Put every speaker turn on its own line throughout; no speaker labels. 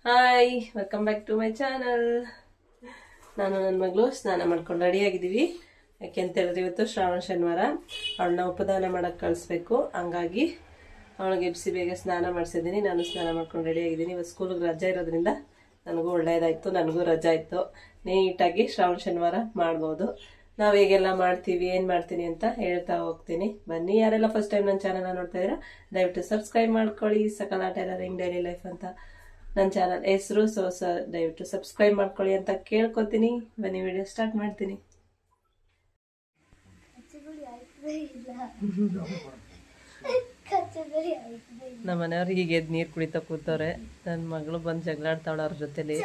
Hi, welcome back to my channel. ನಾನು ನನ್ನ ಮಗಳು ಸ್ನಾನ ಮಾಡ್ಕೊಂಡು ರೆಡಿಯಾಗಿದ್ದೀವಿ. ಯಾಕೆ ಅಂತ ಹೇಳಿದ್ರೆ ಇವತ್ತು ಶ್ರಾವಣ ಶನಿವಾರ, ಅವಳನ್ನ ಉಪದಾನ ಮಾಡೋಕ್ಕೆ ಕಳಿಸ್ಬೇಕು. ಹಂಗಾಗಿ ಅವಳಿಗೆ ಎಬ್ಸಿ ಬೇಗ ಸ್ನಾನ ಮಾಡಿಸಿದ್ದೀನಿ. ನಾನು ಸ್ನಾನ ಮಾಡ್ಕೊಂಡು ರೆಡಿಯಾಗಿದ್ದೀನಿ. ಇವತ್ತು ಸ್ಕೂಲಿಗೆ ರಜೆ ಇರೋದ್ರಿಂದ ನನಗೂ ಒಳ್ಳೆಯದಾಯಿತು, ನನಗೂ ರಜೆ ಇತ್ತು. ನೀಟಾಗಿ ಶ್ರಾವಣ ಶನಿವಾರ ಮಾಡ್ಬೋದು. ನಾವು ಹೇಗೆಲ್ಲ ಮಾಡ್ತೀವಿ, ಏನು ಮಾಡ್ತೀನಿ ಅಂತ ಹೇಳ್ತಾ ಹೋಗ್ತೀನಿ. ಬನ್ನಿ. ಯಾರೆಲ್ಲ ಫಸ್ಟ್ ಟೈಮ್ ನನ್ನ ಚಾನಲ್ನ ನೋಡ್ತಾ ಇದ್ದೀರಾ ದಯವಿಟ್ಟು ಸಬ್ಸ್ಕ್ರೈಬ್ ಮಾಡ್ಕೊಳ್ಳಿ. ಸಕಲ ಟೈಲರಿಂಗ್ ಡೈಲಿ ಲೈಫ್ ಅಂತ ನನ್ನ ಚಾನಲ್ ಹೆಸರು. ದಯವಿಟ್ಟು ಸಬ್ಸ್ಕ್ರೈಬ್ ಮಾಡ್ಕೊಳ್ಳಿ ಅಂತ ಕೇಳ್ಕೊತೀನಿ. ಬನ್ನಿ, ವಿಡಿಯೋ ಸ್ಟಾರ್ಟ್ ಮಾಡ್ತೀನಿ. ನಮ್ಮ ಮನೆಯವ್ರು ಈಗ ಎದ್ದು ನೀರು ಕುಡಿತಾ ಕೂತವ್ರೆ. ನನ್ನ ಮಗಳು ಬಂದು ಜಗಳಾಡ್ತಾವಳ ಅವ್ರ ಜೊತೆಲಿ.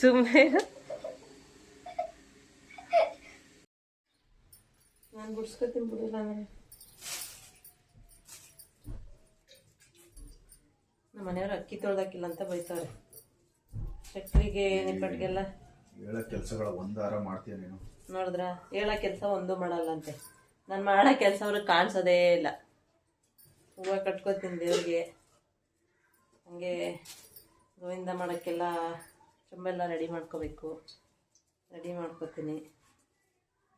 ಸುಮ್ಮನೆ ನಾನು ಗುಡ್ಸ್ಕೊತೀನಿ ಬಿಡು. ನಮ್ಮ ಮನೆಯವ್ರು ಅಕ್ಕಿ ತೊಳ್ದಾಕಿಲ್ಲ ಅಂತ ಬೈತವ್ರೆ. ಚಕ್ರಿಗೆ ನಿಪ್ಪಟ್ಟಿಗೆಲ್ಲ
ಹೇಳೋ ಕೆಲಸಗಳ ಒಂದಾರ ಮಾಡ್ತೀಯ ನೀನು.
ನೋಡಿದ್ರ, ಹೇಳೋ ಕೆಲಸ ಒಂದು ಮಾಡಲ್ಲ ಅಂತೆ. ನಾನು ಮಾಡೋ ಕೆಲಸ ಅವ್ರಿಗೆ ಕಾಣಿಸೋದೇ ಇಲ್ಲ. ಹೂವು ಕಟ್ಕೋತೀನಿ ದೇವ್ರಿಗೆ. ಹಂಗೆ ಗೋವಿಂದ ಮಾಡೋಕ್ಕೆಲ್ಲ ಚುಂಬೆಲ್ಲ ರೆಡಿ ಮಾಡ್ಕೋಬೇಕು. ರೆಡಿ ಮಾಡ್ಕೋತೀನಿ.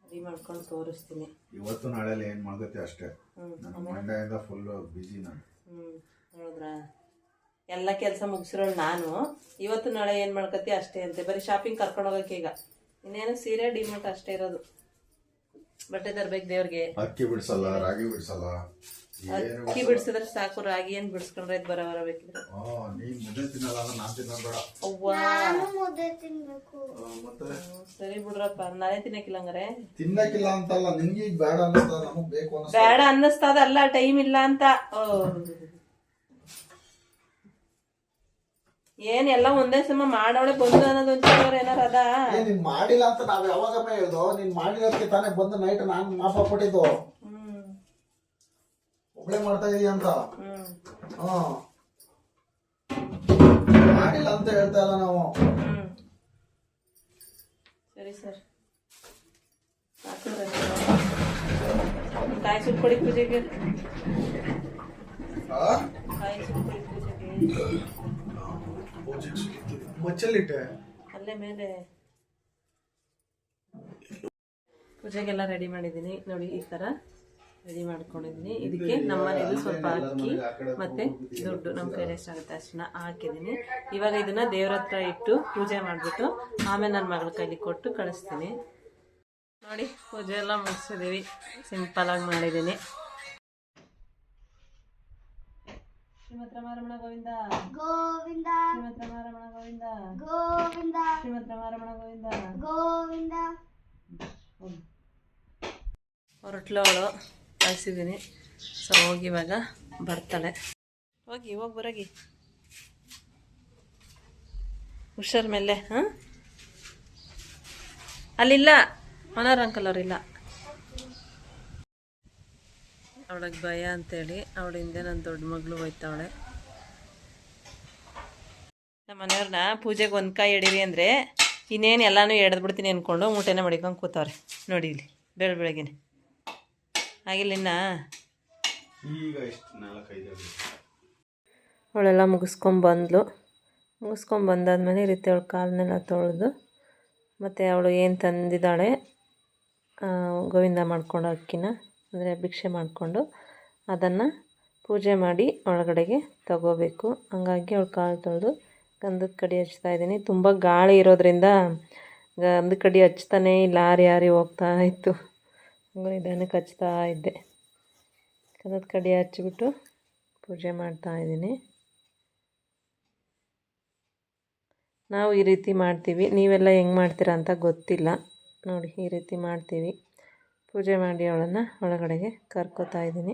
ರೆಡಿ ಮಾಡ್ಕೊಂಡು ತೋರಿಸ್ತೀನಿ.
ಇವತ್ತು ನಾಳೆಲ್ಲ ಏನು ಮಾಡ್ಕತ್ತೆ ಅಷ್ಟೇ. ನನ್ನ ಮಂಡ್ಯದಿಂದ ಫುಲ್ ಬಿಜಿ ನಾನು.
ನೋಡಿದ್ರಾ, ಎಲ್ಲ ಕೆಲಸ ಮುಗಿಸಿರೋ ನಾನು ಇವತ್ತು ನಾಳೆ ಏನು ಮಾಡ್ಕತ್ತಿ ಅಷ್ಟೇ ಅಂತೆ. ಬರೀ ಶಾಪಿಂಗ್ ಕರ್ಕೊಂಡು ಹೋಗಕ್ಕೆ ಈಗ ಇನ್ನೇನು ಸೀರೆ ಡಿಮಾರ್ಟ್ ಅಷ್ಟೇ ಇರೋದು. ಬಟ್ಟೆ ತರ್ಬೇಕು ದೇವ್ರಿಗೆ.
ಅಕ್ಕಿ ಬಿಡ್ಸಲ್ಲ, ರಾಗಿ ಬಿಡ್ಸಲ್ಲ.
ಅಕ್ಕಿ ಬಿಡ್ಸಿದ್ರೆ ಸಾಕು, ರಾಗಿ ಏನ್ ಬಿಡ್ಸ್ಕೊಂಡ್ರೆ ಬರ ಬೇಕಿದ್ರೆ.
ನೀನ್ ಮುದ್ದೆ ತಿನ್ನಲ್ಲ, ನಾನ್ ತಿನ್ನೋದ್ ಬೇಡ.
ಸರಿ ಬಿಡ್ರಪ್ಪ, ನಾನೇ ತಿನ್ನಕ್ಕಿಲ್ಲ ಹಂಗಾರೆ.
ತಿನ್ನಕ್ಕಿಲ್ಲ ಅಂತಲ್ಲ, ನಿನ್ಗೆ ಈಗ ಬೇಡ ಅನ್ನಿಸ್ತದ, ನಮಗ್ ಬೇಕು ಅನ್ನಿಸ್ತದ.
ಬೇಡ ಅನ್ನಿಸ್ತದಲ್ಲ, ಟೈಮ್ ಇಲ್ಲ ಅಂತ. ಏನ್ ಎಲ್ಲ ಒಂದೇ ಸಮ ಮಾಡೋಳೆ ಬಂದು ಅನ್ನೋದು ಒಂಚೂರು ಏನಾರ ಅದ.
ನೀನ್ ಮಾಡಿಲ್ಲ ಅಂತ ನಾವ್ ಯಾವಾಗಮ್ಮ ಹೇಳ್ದು. ನೀನ್ ಮಾಡಿರೋದಕ್ಕೆ ತಾನೇ ಬಂದು ನೈಟ್ ನಾನ್ ಮಾಪ ಕೊಟ್ಟಿದ್ದು. ಒಬ್ಳೆ ಮಾಡ್ತಾ ಇದೀಯ ಅಂತ. ಮಾಡಿಲ್ಲ ಅಂತ ಹೇಳ್ತಾ ಇಲ್ಲ ನಾವು.
ಸರಿ ಸರ್, ಕಾಯಿ ಸುಟ್ಕೊಡಿ ಪೂಜೆಗೆ. ಕಾಯಿ ಸುಟ್ಕೊಡಿ ಪೂಜೆಗೆ.
ಮಚ್ಚಲ್ಲಿಟ್ಟೆ
ಅಲ್ಲೇ ಮೇಲೆ. ಪೂಜೆಗೆಲ್ಲ ರೆಡಿ ಮಾಡಿದ್ದೀನಿ ನೋಡಿ. ಈ ತರ ರೆಡಿ ಮಾಡ್ಕೊಂಡಿದ್ದೀನಿ. ಇದಕ್ಕೆ ನಮ್ಮ ಮನೇಲಿ ಸ್ವಲ್ಪ ಅಕ್ಕಿ ಮತ್ತೆ ದುಡ್ಡು ನಮ್ಮ ಕೈಲಿ ಎಷ್ಟಾಗುತ್ತೆ ಅಷ್ಟನ್ನ ಹಾಕಿದ್ದೀನಿ. ಇವಾಗ ಇದನ್ನ ದೇವ್ರ ಹತ್ರ ಇಟ್ಟು ಪೂಜೆ ಮಾಡಿಬಿಟ್ಟು ಆಮೇಲೆ ನನ್ನ ಮಗಳ ಕೈಲಿ ಕೊಟ್ಟು ಕಳಿಸ್ತೀನಿ. ನೋಡಿ, ಪೂಜೆ ಎಲ್ಲ ಮುಗಿಸಿದೀವಿ. ಸಿಂಪಲ್ ಆಗಿ ಮಾಡಿದ್ದೀನಿ. ಶ್ರೀಮತ್ ರಮಾರಮಣ ಗೋವಿಂದ ಗೋವಿಂದ. ಶ್ರೀಮತ್ ರಮಾರಮಣ ಗೋವಿಂದ ಗೋವಿಂದ. ಶ್ರೀಮತ್ ರಮಾರಮಣ ಗೋವಿಂದ ಗೋವಿಂದ. ಹೊರಟ್ಲು ಅವಳು, ಕಳಿಸಿದ್ದೀನಿ. ಸೊ ಹೋಗಿ ಇವಾಗ ಬರ್ತಾಳೆ. ಹೋಗಿ ಬರೋಗಿ, ಹುಷಾರ್ ಮೇಲೆ. ಅಲ್ಲಿಲ್ಲ, ಮನೋರ್ ಅಂಕಲ್ ಅವ್ರಿಲ್ಲ. ಅವಳಿಗೆ ಭಯ ಅಂತೇಳಿ ಅವಳ ಹಿಂದೆ ನನ್ನ ದೊಡ್ಡ ಮಗಳು ಹೋಯ್ತಾವಳೆ. ನಮ್ಮ ಮನೆಯವ್ರನ್ನ ಪೂಜೆಗೆ ಒಂದು ಕಾಯಿ ಎಡೀರಿ ಅಂದರೆ ಇನ್ನೇನು ಎಲ್ಲನೂ ಎಡೆದ್ಬಿಡ್ತೀನಿ ಅಂದ್ಕೊಂಡು ಮೂಟೆನ ಮಡಿಕೊಂಡು ಕೂತವ್ರೆ ನೋಡಿ. ಇಲ್ಲಿ ಬೆಳಗ್ಗೆನೆ ಆಗಿಲ್ಲ ಇನ್ನ. ಅವಳೆಲ್ಲ ಮುಗಿಸ್ಕೊಂಬಂದ್ಲು. ಮುಗಿಸ್ಕೊಂಬಂದಾದ್ಮೇಲೆ ಈ ರೀತಿ ಅವಳು ಕಾಲನ್ನೆಲ್ಲ ತೊಳೆದು ಮತ್ತು ಅವಳು ಏನು ತಂದಿದ್ದಾಳೆ ಗೋವಿಂದ ಮಾಡ್ಕೊಂಡು ಅಕ್ಕಿನ, ಅಂದರೆ ಭಿಕ್ಷೆ ಮಾಡಿಕೊಂಡು ಅದನ್ನು ಪೂಜೆ ಮಾಡಿ ಒಳಗಡೆಗೆ ತಗೋಬೇಕು. ಹಂಗಾಗಿ ಅವಳು ಕಾಲು ತೊಳೆದು ಗಂಧದ ಕಡಿ ಹಚ್ತಾ ಇದ್ದೀನಿ. ತುಂಬ ಗಾಳಿ ಇರೋದ್ರಿಂದ ಗಂಧದ ಕಡಿ ಹಚ್ತಾನೇ ಇಲ್ಲ, ಹಾರಿ ಹೋಗ್ತಾ ಇತ್ತು. ನಿಧಾನಕ್ಕೆ ಹಚ್ತಾ ಇದ್ದೆ. ಗಂಧದ ಕಡಿ ಹಚ್ಚಿಬಿಟ್ಟು ಪೂಜೆ ಮಾಡ್ತಾ ಇದ್ದೀನಿ. ನಾವು ಈ ರೀತಿ ಮಾಡ್ತೀವಿ, ನೀವೆಲ್ಲ ಹೆಂಗೆ ಮಾಡ್ತೀರಾ ಅಂತ ಗೊತ್ತಿಲ್ಲ. ನೋಡಿ, ಈ ರೀತಿ ಮಾಡ್ತೀವಿ. ಪೂಜೆ ಮಾಡಿ ಅವಳನ್ನು ಒಳಗಡೆಗೆ ಕರ್ಕೋತಾ ಇದ್ದೀನಿ.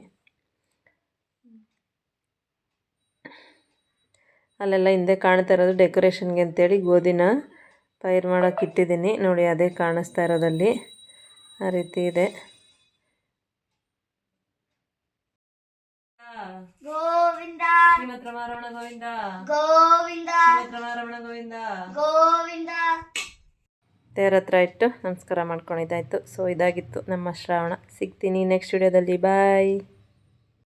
ಅಲ್ಲೆಲ್ಲ ಹಿಂದೆ ಕಾಣ್ತಾ ಇರೋದು ಡೆಕೋರೇಷನ್ಗೆ ಅಂತೇಳಿ ಗೋಧಿನ ಪೈರ್ ಮಾಡೋಕೆ ಇಟ್ಟಿದ್ದೀನಿ ನೋಡಿ. ಅದೇ ಕಾಣಿಸ್ತಾ ಇರೋದಲ್ಲಿ ಆ ರೀತಿ ಇದೆ. ಗೋವಿಂದ. ಶ್ರೀಮತ್ ರಮಾರಮಣ ಗೋವಿಂದ ಗೋವಿಂದ. ಶ್ರೀಮತ್ ರಮಾರಮಣ ಗೋವಿಂದ ಗೋವಿಂದ. ದೇವ್ರ ಹತ್ರ ಇಟ್ಟು ನಮಸ್ಕಾರ ಮಾಡ್ಕೊಂಡಿದ್ದಾಯಿತು. ಸೊ ಇದಾಗಿತ್ತು ನಮ್ಮ ಶ್ರಾವಣ. ಸಿಗ್ತೀನಿ ನೆಕ್ಸ್ಟ್ ವಿಡಿಯೋದಲ್ಲಿ. ಬಾಯ್.